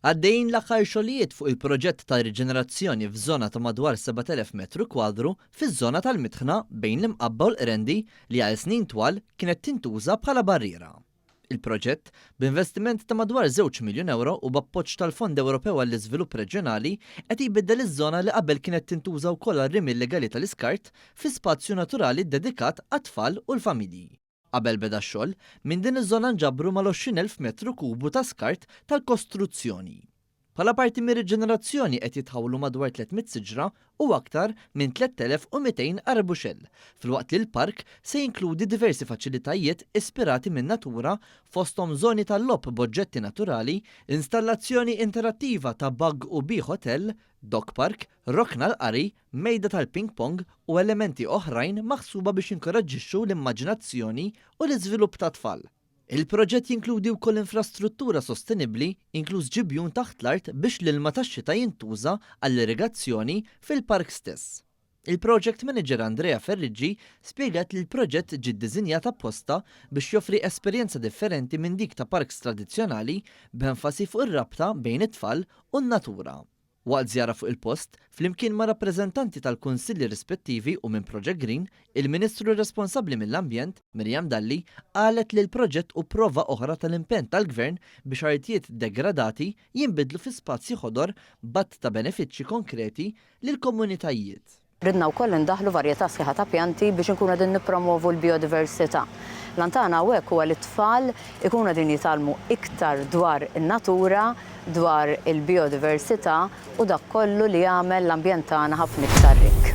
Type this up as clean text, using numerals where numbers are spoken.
Għaddejjin l-aħħar xogħlijiet fuq il-proġett ta' riġenerazzjoni f'żona ta' madwar 7,000 metru kwadru fiż-żona tal-Mitħna bejn l-Imqabba u l-Qrendi li għal snin twal kienet tintuża bħala barriera. Il-proġett, b'investiment ta' madwar 2 miljun euro u b'appoġġ tal-Fond Ewropew għall-Iżvilupp Reġjonali, qed jbiddel iż-żona li qabel kienet tintuża wkoll għar-rimi illegali tal-iskart fi spazju naturali dedikat għat-tfal u l-familji. Qabel beda x-xogħol, minn din iż-żona nġabru mal-20,000 metru kubu ta' skart tal-kostruzzjoni. Bħala parti mir-riġenerazzjoni qed jitħawlu madwar 300 siġra u aktar minn 3200 arbuxell, filwaqt li l-park se jinkludi diversi faċilitajiet ispirati minn natura fosthom żoni tal-logħob b'oġġetti naturali, installazzjoni interattiva ta' bug u bee hotel, dog park, rokna l-qari, mejda tal-ping pong u elementi oħrajn maħsuba biex jinkoraġġixxu l-immaġinazzjoni u l-iżvilupp ta' tfal. Il-proġett jinkludi wkoll infrastruttura sostenibbli, inkluż ġibjun taħt l-art biex l-ilma tax-xita jintuża għall-irrigazzjoni fil-park stess. Il-project manager Andrea Ferriġġi spjegat li l-proġett ġie ddiżinjat apposta biex joffri esperjenza differenti minn dik ta' parks tradizzjonali b'enfasi fuq ir-rabta bejn it-tfal u n-natura. Waqt żjara fuq il-post, flimkien ma' rappreżentanti tal-kunsilli rispettivi u minn Project Green, il-Ministru responsabbli mill-Ambjent, Mirjam Dalli, qalet li l-proġett u prova oħra tal-impenn tal-Gvern biex artijiet degradati jinbidlu fi spazji ħodor b'att ta' benefiċċji konkreti lill-komunitajiet. Ridna wkoll indaħlu varjetà sħiħa ta' pjanti biex inkunu qegħdin nippromovu l-biodiversità. L-antana hawnhekk huwa li t-tfal ikunu qegħdin jitalmu iktar dwar in-natura, dwar il-biodiversità u dak kollu li jagħmel l-ambjent tagħna ħafna iktar rik.